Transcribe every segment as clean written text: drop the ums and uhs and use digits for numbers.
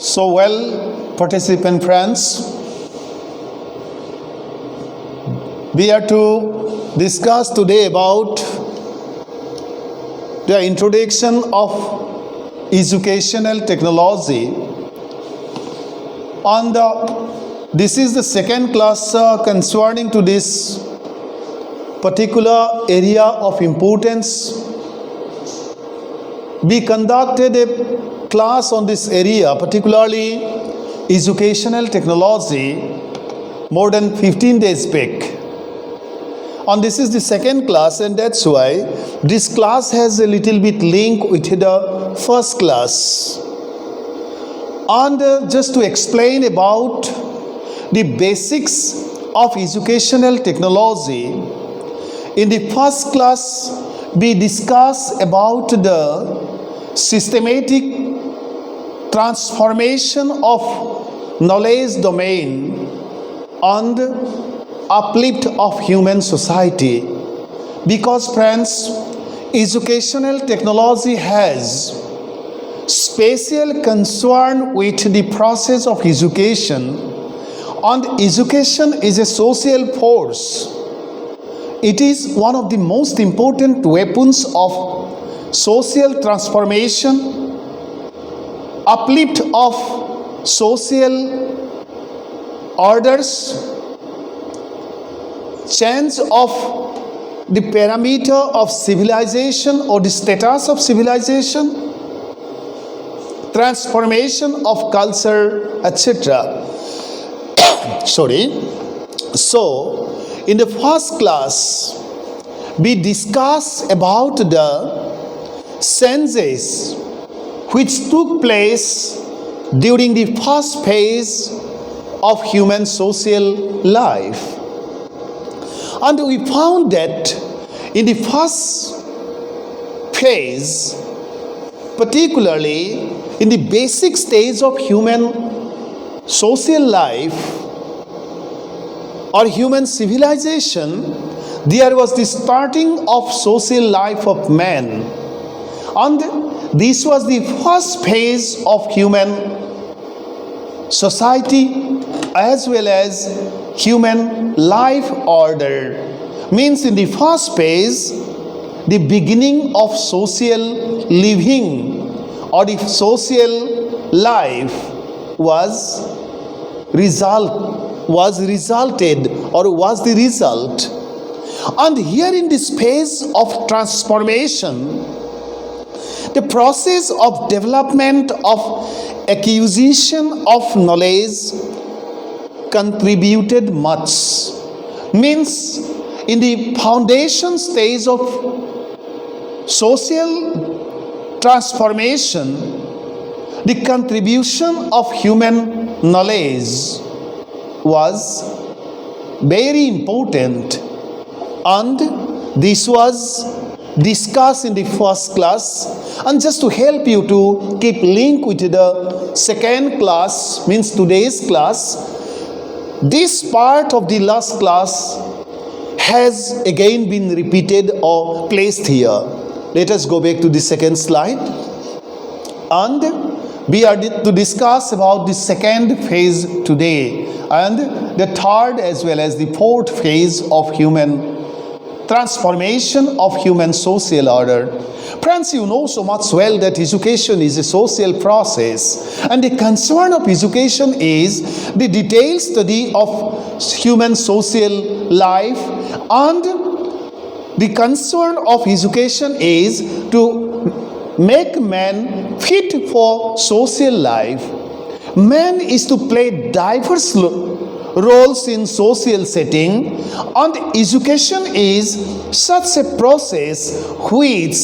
So well, participant friends, we are to discuss today about the introduction of educational technology. This is the second class concerning to this particular area of importance. We conducted a class on this area, particularly educational technology, more than 15 days back. And this is the second class, and that's why this class has a little bit link with the first class. And just to explain about the basics of educational technology, in the first class we discuss about the systematic transformation of knowledge domain and uplift of human society. Because friends, educational technology has special concern with the process of education, and education is a social force. It is one of the most important weapons of social transformation, uplift of social orders, change of the parameter of civilization or the status of civilization, transformation of culture, etc. So, in the first class, we discuss about the changes which took place during the first phase of human social life. And we found that in the first phase, particularly in the basic stage of human social life or human civilization, there was the starting of social life of man. And this was the first phase of human society as well as human life order. Means in the first phase, the beginning of social living or the social life was the result. And here in this phase of transformation, the process of development of acquisition of knowledge contributed much. Means in the foundation stage of social transformation, the contribution of human knowledge was very important, and this was discussed in the first class. And just to help you to keep link with the second class, means today's class, this part of the last class has again been repeated or placed here. Let us go back to the second slide, and we are to discuss about the second phase today, and the third as well as the fourth phase of human transformation of human social order. Friends, you know so much well that education is a social process, and the concern of education is the detailed study of human social life, and the concern of education is to make man fit for social life. Man is to play diverse roles in social setting, and education is such a process which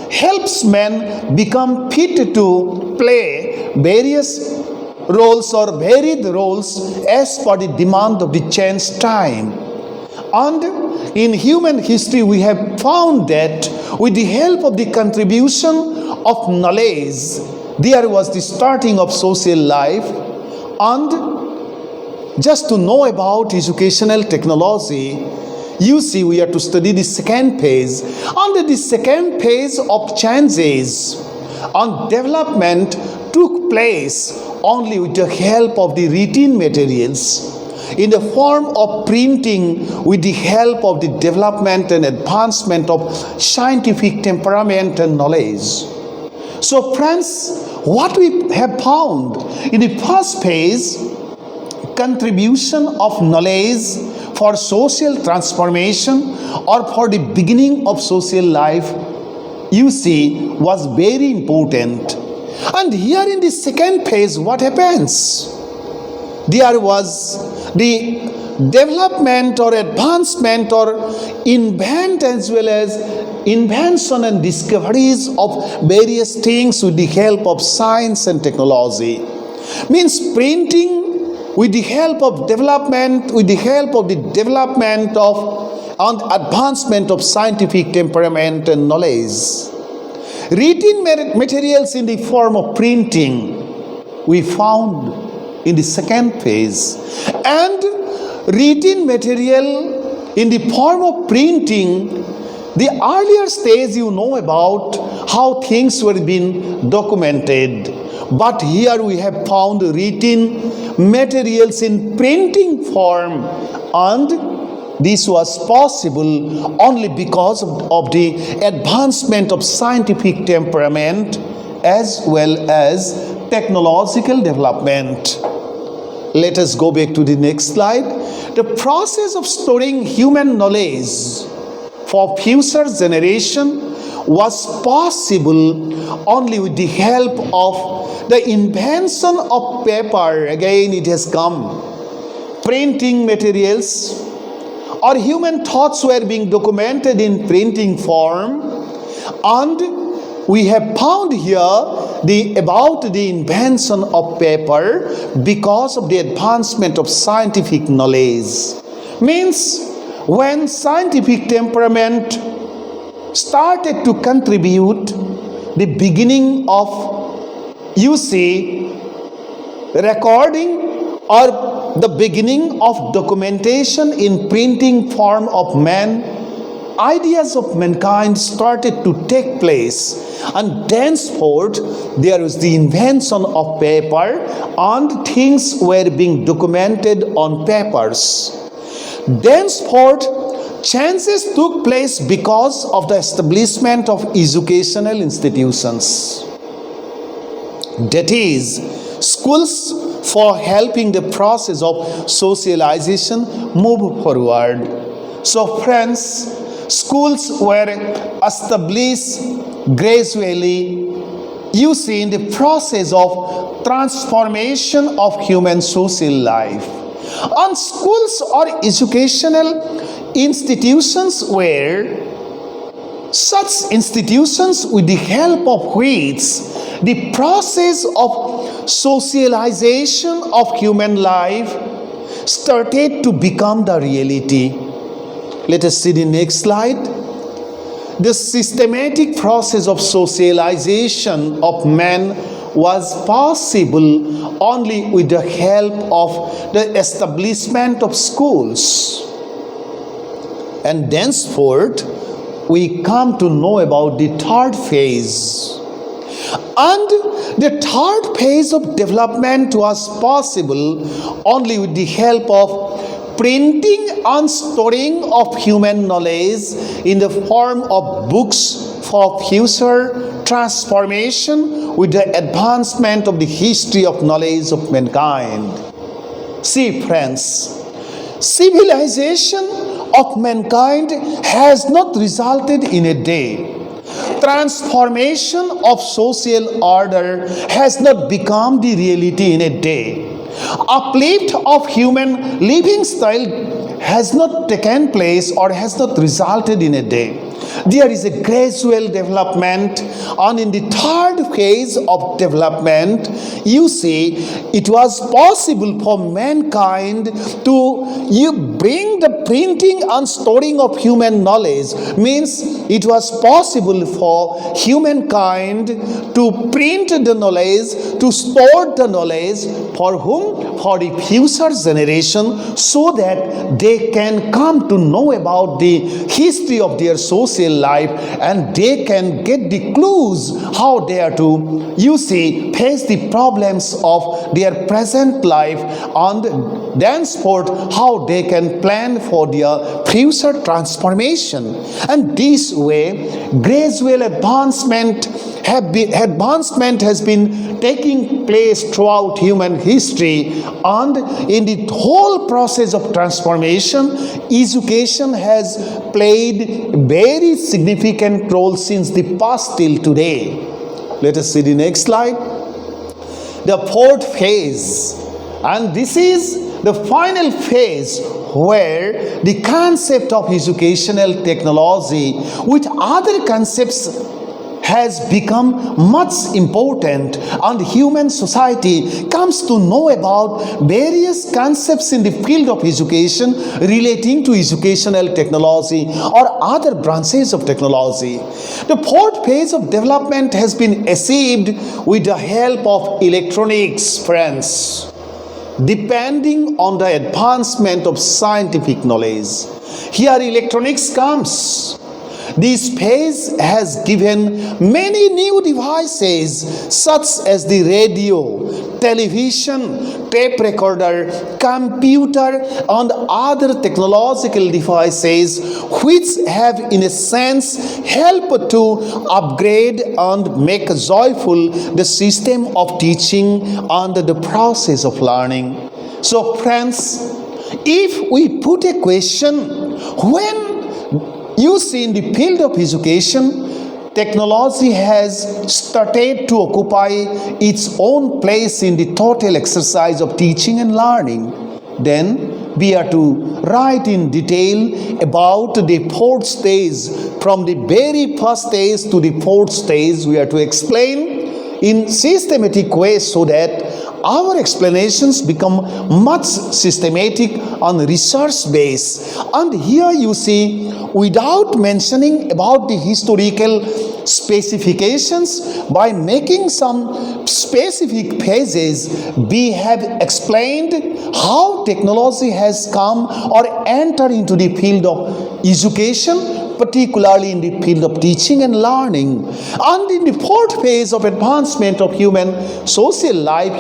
helps men become fit to play various roles or varied roles as per the demand of the changed time. And in human history we have found that with the help of the contribution of knowledge, there was the starting of social life. And just to know about educational technology, you see we are to study the second phase. Under the second phase of changes and development took place only with the help of the written materials in the form of printing with the help of the development and advancement of scientific temperament and knowledge. So friends, what we have found in the first phase, contribution of knowledge for social transformation or for the beginning of social life, you see, was very important. And here in the second phase, what happens? There was the development or advancement or invent as well as invention and discoveries of various things with the help of science and technology. Means printing with the help of development, with the help of the development of and advancement of scientific temperament and knowledge. Written materials in the form of printing we found in the second phase, and written material in the form of printing, the earlier stage you know about how things were being documented, but here we have found written materials in printing form, and this was possible only because of the advancement of scientific temperament as well as technological development. Let us go back to the next slide. The process of storing human knowledge for future generation was possible only with the help of the invention of paper. Again, it has come. Printing materials or human thoughts were being documented in printing form, and we have found here about the invention of paper because of the advancement of scientific knowledge. Means when scientific temperament started to contribute, the beginning of, you see, recording or the beginning of documentation in printing form of man, ideas of mankind started to take place, and thenceforth there was the invention of paper and things were being documented on papers. Thenceforth changes took place because of the establishment of educational institutions, that is, schools for helping the process of socialization move forward. So friends, schools were established gradually, you see, in the process of transformation of human social life. And schools or educational institutions were such institutions with the help of which the process of socialization of human life started to become the reality. Let us see the next slide. The systematic process of socialization of man was possible only with the help of the establishment of schools. And thenceforth, we come to know about the third phase. And the third phase of development was possible only with the help of printing and storing of human knowledge in the form of books for future transformation with the advancement of the history of knowledge of mankind. See friends, civilization of mankind has not resulted in a day. Transformation of social order has not become the reality in a day. Uplift of human living style has not taken place or has not resulted in a day. There is a gradual development, and in the third phase of development, you see, it was possible for mankind to bring the printing and storing of human knowledge. Means it was possible for humankind to print the knowledge, to store the knowledge, for whom? For the future generation, so that they can come to know about the history of their society social life, and they can get the clues how they are to, face the problems of their present life, and thenceforth how they can plan for their future transformation. And this way, gradual advancement has been taking place throughout human history, and in the whole process of transformation, education has played a very significant role since the past till today. Let us see the next slide. The fourth phase, and this is the final phase where the concept of educational technology with other concepts has become much important, and human society comes to know about various concepts in the field of education relating to educational technology or other branches of technology. The fourth phase of development has been achieved with the help of electronics, friends. Depending on the advancement of scientific knowledge, here electronics comes. This phase has given many new devices such as the radio, television, tape recorder, computer, and other technological devices which have in a sense helped to upgrade and make joyful the system of teaching and the process of learning. So friends, if we put a question, when in the field of education, technology has started to occupy its own place in the total exercise of teaching and learning, then we are to write in detail about the fourth stage. From the very first stage to the fourth stage, we are to explain in systematic way so that our explanations become much systematic and research based. And here without mentioning about the historical specifications, by making some specific phases, we have explained how technology has come or entered into the field of education, particularly in the field of teaching and learning. And in the fourth phase of advancement of human social life,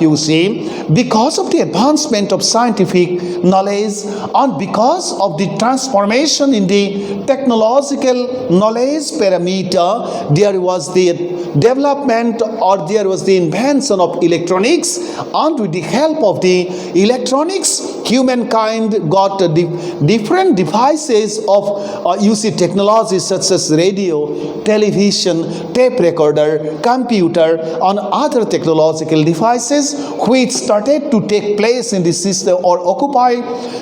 because of the advancement of scientific knowledge and because of the transformation in the technological knowledge parameter, there was the development or there was the invention of electronics, and with the help of the electronics, humankind got different devices of technology such as radio, television, tape recorder, computer, and other technological devices which started to take place in the system or occupy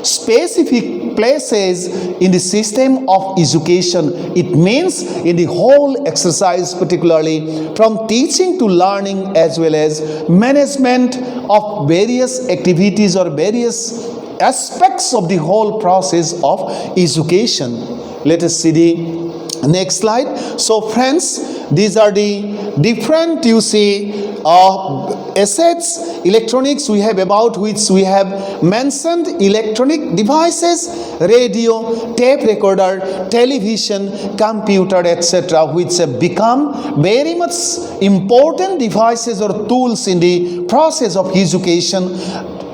specific places in the system of education. It means in the whole exercise, particularly from teaching to learning as well as management of various activities or various aspects of the whole process of education. Let us see the next slide. So friends, these are the different assets, electronics we have about which we have mentioned: electronic devices, radio, tape recorder, television, computer, etc., which have become very much important devices or tools in the process of education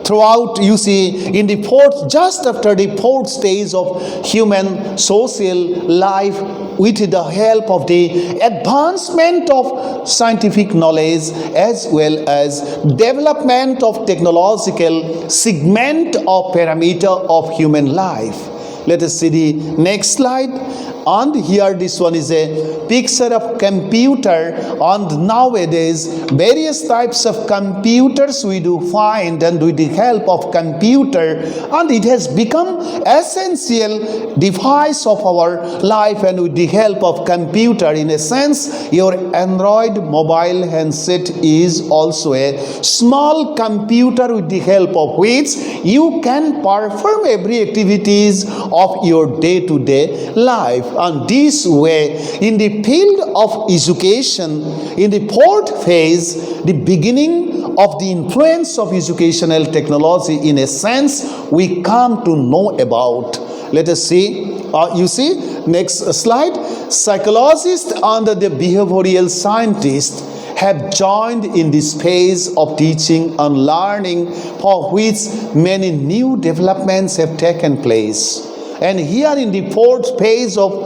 throughout, in the fourth, just after the fourth stage of human social life, with the help of the advancement of scientific knowledge as well as development of technological segment or parameter of human life. Let us see the next slide. And here this one is a picture of computer, and nowadays various types of computers we do find, and with the help of computer, and it has become essential device of our life. And with the help of computer, in a sense, your Android mobile handset is also a small computer with the help of which you can perform every activities of your day-to-day life. And this way, in the field of education, in the fourth phase, the beginning of the influence of educational technology, in a sense, we come to know about. Let us see. You see, next slide. Psychologists and the behavioral scientists have joined in this phase of teaching and learning, for which many new developments have taken place. And here in the fourth phase of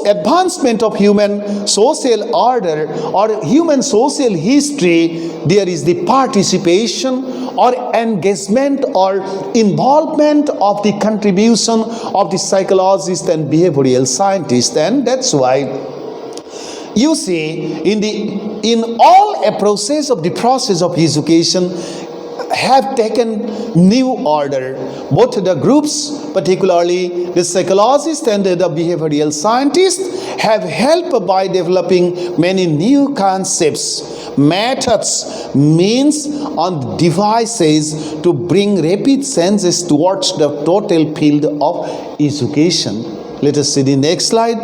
advancement of human social order or human social history, there is the participation or engagement or involvement of the contribution of the psychologists and behavioral scientists. And that's why you see in all a process of education have taken new order. Both the groups, particularly the psychologists and the behavioral scientists, have helped by developing many new concepts, methods, means and devices to bring rapid changes towards the total field of education. Let us see the next slide.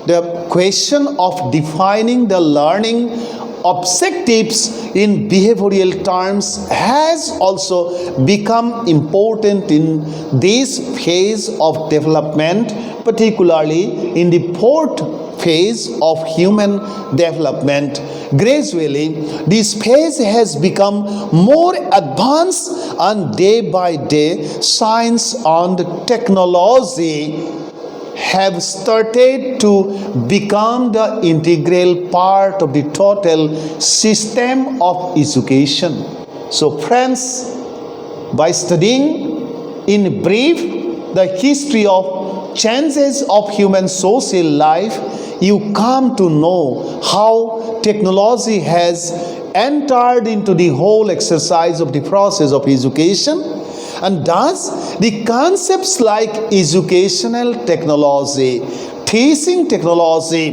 The question of defining the learning objectives in behavioral terms has also become important in this phase of development, particularly in the fourth phase of human development. Gradually, this phase has become more advanced, and day by day, science and technology have started to become the integral part of the total system of education. So friends, by studying in brief the history of changes of human social life, you come to know how technology has entered into the whole exercise of the process of education. And thus, the concepts like educational technology, teaching technology,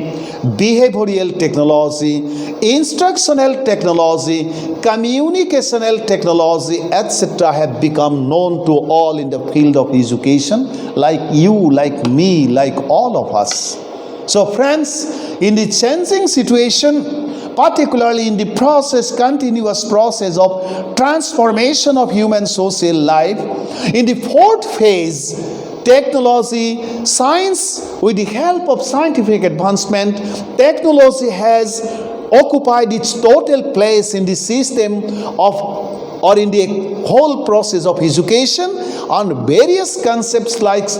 behavioral technology, instructional technology, communicational technology, etc. have become known to all in the field of education, like you, like me, like all of us. So friends, in the changing situation, particularly in the continuous process of transformation of human social life, in the fourth phase, technology, science, with the help of scientific advancement, technology has occupied its total place in the system of or in the whole process of education, on various concepts like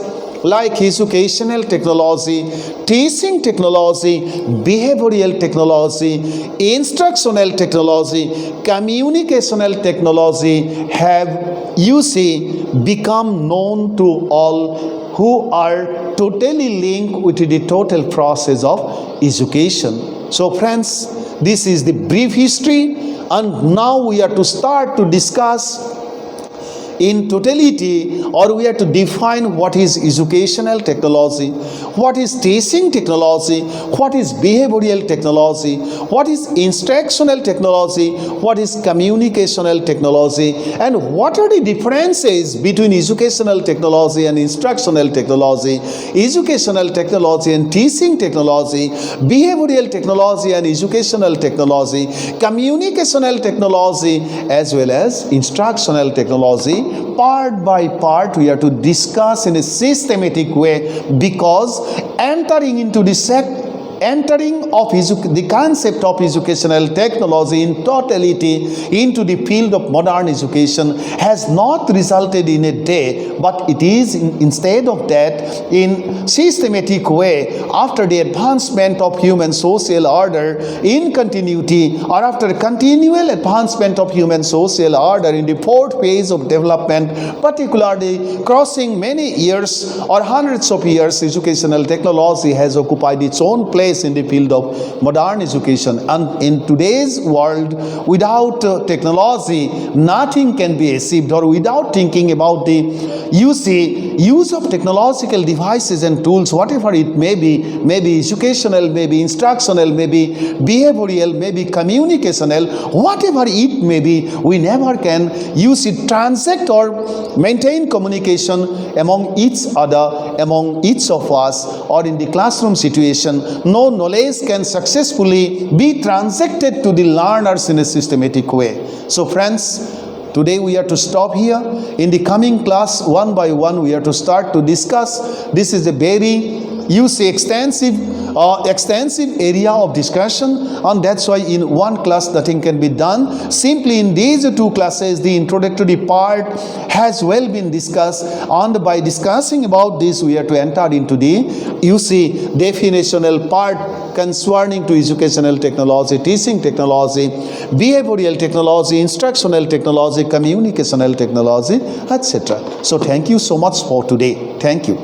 educational technology, teaching technology, behavioral technology, instructional technology, communicational technology have, become known to all who are totally linked with the total process of education. So friends, this is the brief history, and now we are to start to discuss in totality, or we have to define what is educational technology, what is teaching technology, what is behavioral technology, what is instructional technology, what is communicational technology, and what are the differences between educational technology and instructional technology, educational technology and teaching technology, behavioral technology and educational technology, communicational technology as well as instructional technology. Part by part we are to discuss in a systematic way, because entering into the concept of educational technology in totality into the field of modern education has not resulted in a day, but it is instead of that in systematic way after the advancement of human social order in continuity, or after continual advancement of human social order in the fourth phase of development, particularly crossing many years or hundreds of years, educational technology has occupied its own place in the field of modern education. And in today's world, without technology, nothing can be achieved, or without thinking about the use of technological devices and tools, whatever it may be educational, maybe instructional, maybe behavioral, maybe communicational, whatever it may be, we never can use it, transact or maintain communication among each other, among each of us, or in the classroom situation. No knowledge can successfully be transacted to the learners in a systematic way. So friends, Today we are to stop here. In the coming class, one by one, we are to start to discuss. This is a very, extensive area of discussion, and that's why in one class nothing can be done. Simply in these two classes, the introductory part has well been discussed, and by discussing about this, we are to enter into the definitional part concerning to educational technology, teaching technology, behavioral technology, instructional technology, communicational technology, etc. So thank you so much for today. Thank you.